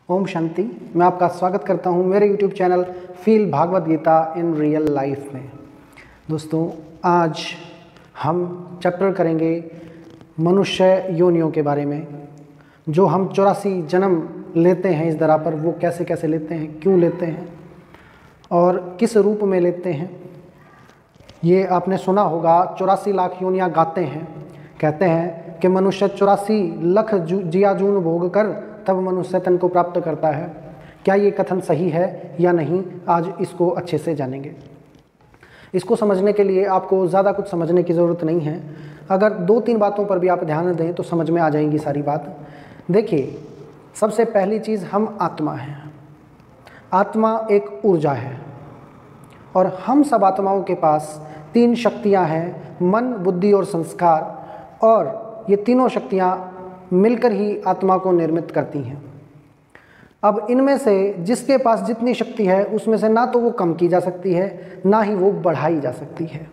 ओम शांति। मैं आपका स्वागत करता हूं मेरे YouTube channel feel Bhagavad Gita in real life में। दोस्तों, आज हम चैप्टर करेंगे मनुष्य योनियों के बारे में। जो हम 84 जन्म लेते हैं इस धरा पर, वो कैसे कैसे लेते हैं, क्यों लेते हैं और किस रूप में लेते हैं। ये आपने सुना होगा, 84 लाख योनियाँ गाते हैं। कहते हैं कि मनुष्य 84 लाख जिया जून भोग कर तब मनुष्य तन को प्राप्त करता है। क्या ये कथन सही है या नहीं, आज इसको अच्छे से जानेंगे। इसको समझने के लिए आपको ज़्यादा कुछ समझने की ज़रूरत नहीं है। अगर 2-3 बातों पर भी आप ध्यान दें तो समझ में आ जाएंगी सारी बात। देखिए, सबसे पहली चीज़, हम आत्मा हैं। आत्मा एक ऊर्जा है और हम सब आत्माओं के पास 3 शक्तियाँ हैं, मन, बुद्धि और संस्कार। और ये तीनों शक्तियाँ मिलकर ही आत्मा को निर्मित करती हैं। अब इनमें से जिसके पास जितनी शक्ति है उसमें से ना तो वो कम की जा सकती है, ना ही वो बढ़ाई जा सकती है,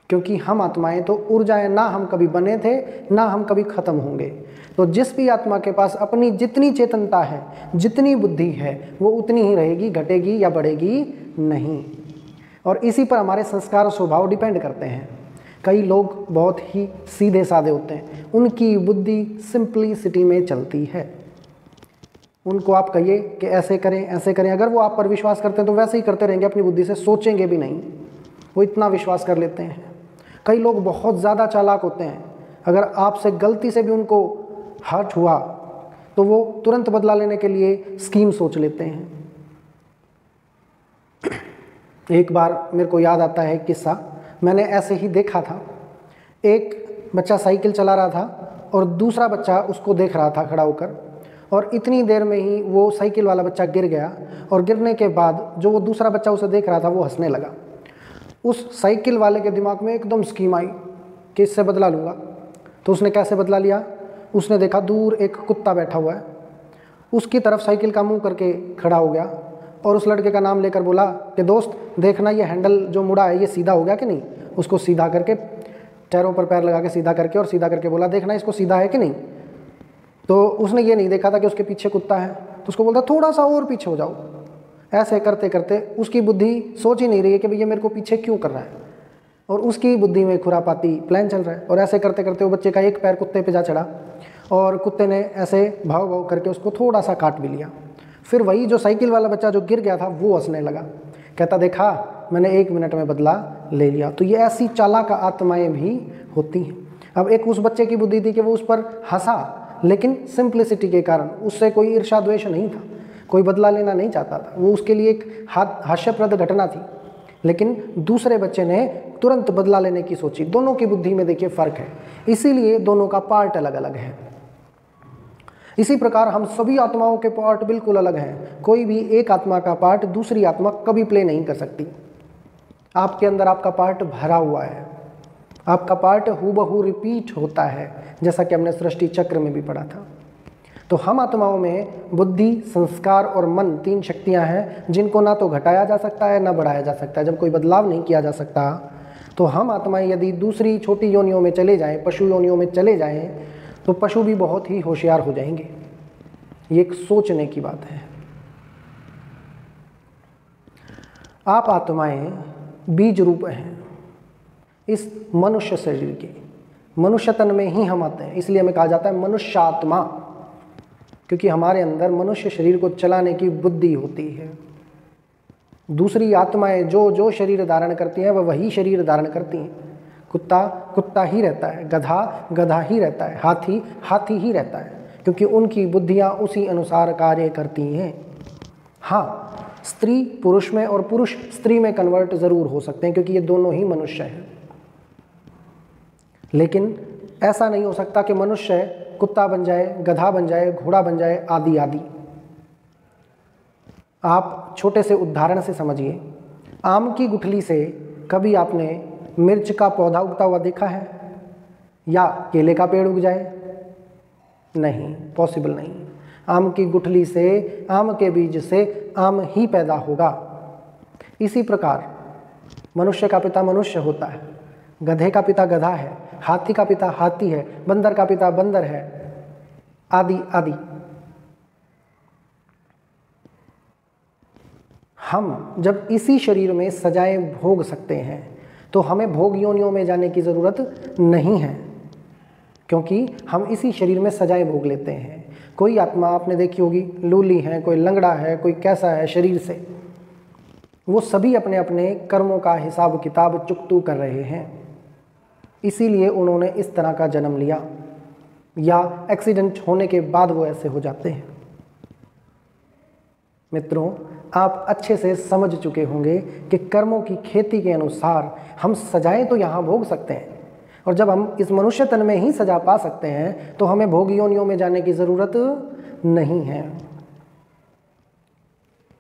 क्योंकि हम आत्माएं तो ऊर्जाएं, ना हम कभी बने थे ना हम कभी ख़त्म होंगे। तो जिस भी आत्मा के पास अपनी जितनी चेतनता है, जितनी बुद्धि है, वो उतनी ही रहेगी, घटेगी या बढ़ेगी नहीं। और इसी पर हमारे संस्कार और स्वभाव डिपेंड करते हैं। कई लोग बहुत ही सीधे साधे होते हैं, उनकी बुद्धि सिंपलिसिटी में चलती है। उनको आप कहिए कि ऐसे करें ऐसे करें, अगर वो आप पर विश्वास करते हैं तो वैसे ही करते रहेंगे, अपनी बुद्धि से सोचेंगे भी नहीं, वो इतना विश्वास कर लेते हैं। कई लोग बहुत ज़्यादा चालाक होते हैं, अगर आपसे गलती से भी उनको हर्ट हुआ तो वो तुरंत बदला लेने के लिए स्कीम सोच लेते हैं। एक बार मेरे को याद आता है किस्सा, मैंने ऐसे ही देखा था। एक बच्चा साइकिल चला रहा था और दूसरा बच्चा उसको देख रहा था खड़ा होकर, और इतनी देर में ही वो साइकिल वाला बच्चा गिर गया। और गिरने के बाद जो वो दूसरा बच्चा उसे देख रहा था वो हंसने लगा। उस साइकिल वाले के दिमाग में एकदम स्कीम आई कि इससे बदला लूँगा। तो उसने कैसे बदला लिया, उसने देखा दूर एक कुत्ता बैठा हुआ है, उसकी तरफ साइकिल का मुँह करके खड़ा हो गया और उस लड़के का नाम लेकर बोला कि दोस्त देखना, ये हैंडल जो मुड़ा है ये सीधा हो गया कि नहीं। उसको सीधा करके, पैरों पर पैर लगा के सीधा करके, और सीधा करके बोला देखना इसको सीधा है कि नहीं। तो उसने ये नहीं देखा था कि उसके पीछे कुत्ता है, तो उसको बोलता थोड़ा सा और पीछे हो जाओ। ऐसे करते करते उसकी बुद्धि सोच ही नहीं रही है कि भैया मेरे को पीछे क्यों कर रहा है, और उसकी बुद्धि में खुरापाती प्लान चल रहा है। और ऐसे करते करते वो बच्चे का एक पैर कुत्ते पे जा चढ़ा और कुत्ते ने ऐसे भाव भाव करके उसको थोड़ा सा काट भी लिया। फिर वही जो साइकिल वाला बच्चा जो गिर गया था वो हंसने लगा, कहता देखा मैंने 1 मिनट में बदला ले लिया। तो ये ऐसी चालाक आत्माएं भी होती हैं। अब एक उस बच्चे की बुद्धि थी कि वो उस पर हंसा, लेकिन सिंप्लिसिटी के कारण, उससे कोई ईर्ष्या द्वेष नहीं था, कोई बदला लेना नहीं चाहता था, वो उसके लिए एक हास्यप्रद घटना थी। लेकिन दूसरे बच्चे ने तुरंत बदला लेने की सोची। दोनों की बुद्धि में देखिए फ़र्क है, इसीलिए दोनों का पार्ट अलग अलग है। इसी प्रकार हम सभी आत्माओं के पार्ट बिल्कुल अलग हैं। कोई भी एक आत्मा का पार्ट दूसरी आत्मा कभी प्ले नहीं कर सकती। आपके अंदर आपका पार्ट भरा हुआ है, आपका पार्ट हूबहू रिपीट होता है, जैसा कि हमने सृष्टि चक्र में भी पढ़ा था। तो हम आत्माओं में बुद्धि, संस्कार और मन 3 शक्तियां हैं, जिनको ना तो घटाया जा सकता है ना बढ़ाया जा सकता है। जब कोई बदलाव नहीं किया जा सकता तो हम आत्माएं यदि दूसरी छोटी योनियों में चले जाएं, पशु योनियों में चले जाएं, तो पशु भी बहुत ही होशियार हो जाएंगे। ये एक सोचने की बात है। आप आत्माएं बीज रूप हैं इस मनुष्य शरीर के। मनुष्य तन में ही हम आते हैं, इसलिए हमें कहा जाता है मनुष्य आत्मा, क्योंकि हमारे अंदर मनुष्य शरीर को चलाने की बुद्धि होती है। दूसरी आत्माएं जो जो शरीर धारण करती हैं वह वही शरीर धारण करती हैं। कुत्ता कुत्ता ही रहता है, गधा गधा ही रहता है, हाथी हाथी ही रहता है, क्योंकि उनकी बुद्धियाँ उसी अनुसार कार्य करती हैं। हाँ, स्त्री पुरुष में और पुरुष स्त्री में कन्वर्ट ज़रूर हो सकते हैं, क्योंकि ये दोनों ही मनुष्य हैं। लेकिन ऐसा नहीं हो सकता कि मनुष्य कुत्ता बन जाए, गधा बन जाए, घोड़ा बन जाए, आदि आदि। आप छोटे से उदाहरण से समझिए। आम की गुठली से कभी आपने मिर्च का पौधा उगता हुआ देखा है, या केले का पेड़ उग जाए? नहीं, पॉसिबल नहीं। आम की गुठली से, आम के बीज से आम ही पैदा होगा। इसी प्रकार मनुष्य का पिता मनुष्य होता है, गधे का पिता गधा है, हाथी का पिता हाथी है, बंदर का पिता बंदर है, आदि आदि। हम जब इसी शरीर में सजाएं भोग सकते हैं तो हमें भोग योनियों में जाने की ज़रूरत नहीं है, क्योंकि हम इसी शरीर में सजाएं भोग लेते हैं। कोई आत्मा आपने देखी होगी लूली है, कोई लंगड़ा है, कोई कैसा है शरीर से, वो सभी अपने अपने कर्मों का हिसाब किताब चुकतू कर रहे हैं, इसीलिए उन्होंने इस तरह का जन्म लिया, या एक्सीडेंट होने के बाद वो ऐसे हो जाते हैं। मित्रों, आप अच्छे से समझ चुके होंगे कि कर्मों की खेती के अनुसार हम सजाएं तो यहाँ भोग सकते हैं, और जब हम इस मनुष्य तन में ही सजा पा सकते हैं तो हमें भोग योनियों में जाने की ज़रूरत नहीं है।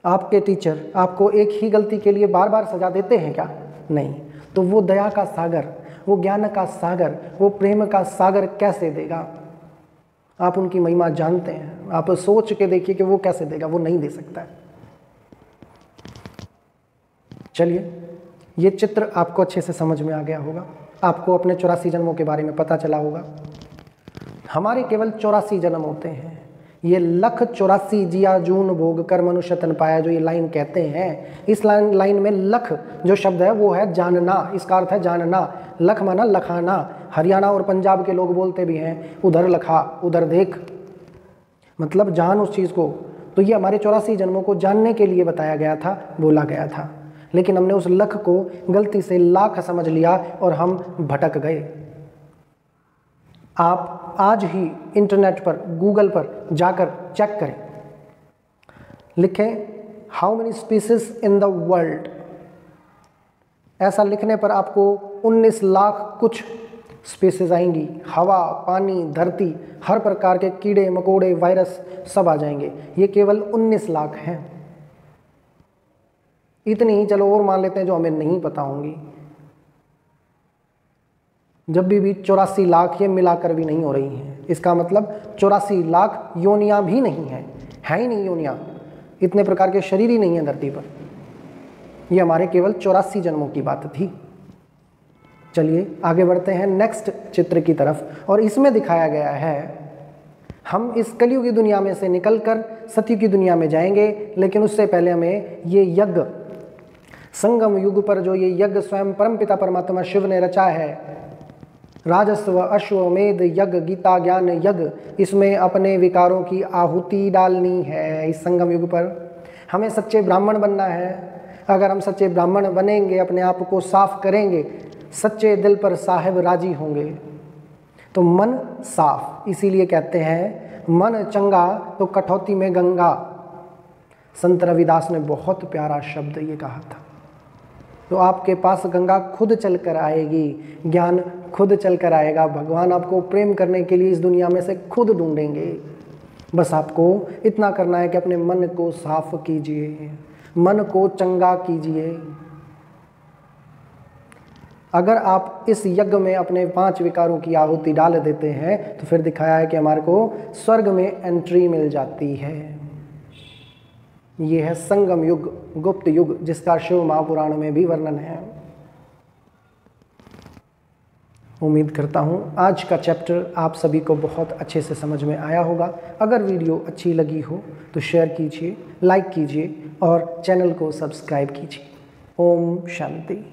आपके टीचर आपको एक ही गलती के लिए बार बार सजा देते हैं क्या? नहीं। तो वो दया का सागर, वो ज्ञान का सागर, वो प्रेम का सागर कैसे देगा? आप उनकी महिमा जानते हैं, आप सोच के देखिए कि वो कैसे देगा, वो नहीं दे सकता है। चलिए, ये चित्र आपको अच्छे से समझ में आ गया होगा, आपको अपने 84 जन्मों के बारे में पता चला होगा। हमारे केवल 84 जन्म होते हैं। ये लख 84 जिया जून भोग कर मनुष्य तन पाया, जो ये लाइन कहते हैं, इस लाइन में लख जो शब्द है वो है जानना, इसका अर्थ है जानना। लख माना लखाना, हरियाणा और पंजाब के लोग बोलते भी हैं उधर लखा उधर देख, मतलब जान उस चीज़ को। तो ये हमारे 84 जन्मों को जानने के लिए बताया गया था, बोला गया था, लेकिन हमने उस लख को गलती से लाख समझ लिया और हम भटक गए। आप आज ही इंटरनेट पर, गूगल पर जाकर चेक करें, लिखें how many species in the world. ऐसा लिखने पर आपको 19 लाख कुछ स्पीसीज आएंगी। हवा, पानी, धरती, हर प्रकार के कीड़े मकोड़े, वायरस सब आ जाएंगे। ये केवल 19 लाख हैं। इतनी ही चलो और मान लेते हैं जो हमें नहीं पता होंगी। जब भी 84 लाख ये मिलाकर भी नहीं हो रही हैं, इसका मतलब 84 लाख योनियां भी नहीं हैं, है ही नहीं योनियां, इतने प्रकार के शरीर ही नहीं है धरती पर। ये हमारे केवल 84 जन्मों की बात थी। चलिए आगे बढ़ते हैं नेक्स्ट चित्र की तरफ, और इसमें दिखाया गया है हम इस कलयुग की दुनिया में से निकलकर सतयुग की दुनिया में जाएंगे, लेकिन उससे पहले हमें ये यज्ञ, संगम युग पर जो ये यज्ञ स्वयं परमपिता परमात्मा शिव ने रचा है, राजस्व अश्वमेध यज्ञ, गीता ज्ञान यज्ञ, इसमें अपने विकारों की आहुति डालनी है। इस संगम युग पर हमें सच्चे ब्राह्मण बनना है। अगर हम सच्चे ब्राह्मण बनेंगे, अपने आप को साफ करेंगे, सच्चे दिल पर साहिब राजी होंगे, तो मन साफ, इसीलिए कहते हैं मन चंगा तो कठौती में गंगा। संत रविदास ने बहुत प्यारा शब्द ये कहा था। तो आपके पास गंगा खुद चल कर आएगी, ज्ञान खुद चल कर आएगा, भगवान आपको प्रेम करने के लिए इस दुनिया में से खुद ढूंढेंगे। बस आपको इतना करना है कि अपने मन को साफ कीजिए, मन को चंगा कीजिए। अगर आप इस यज्ञ में अपने 5 विकारों की आहुति डाल देते हैं तो फिर दिखाया है कि हमारे को स्वर्ग में एंट्री मिल जाती है। ये है संगम युग, गुप्त युग, जिसका शिव महापुराण में भी वर्णन है। उम्मीद करता हूँ आज का चैप्टर आप सभी को बहुत अच्छे से समझ में आया होगा। अगर वीडियो अच्छी लगी हो तो शेयर कीजिए, लाइक कीजिए और चैनल को सब्सक्राइब कीजिए। ओम शांति।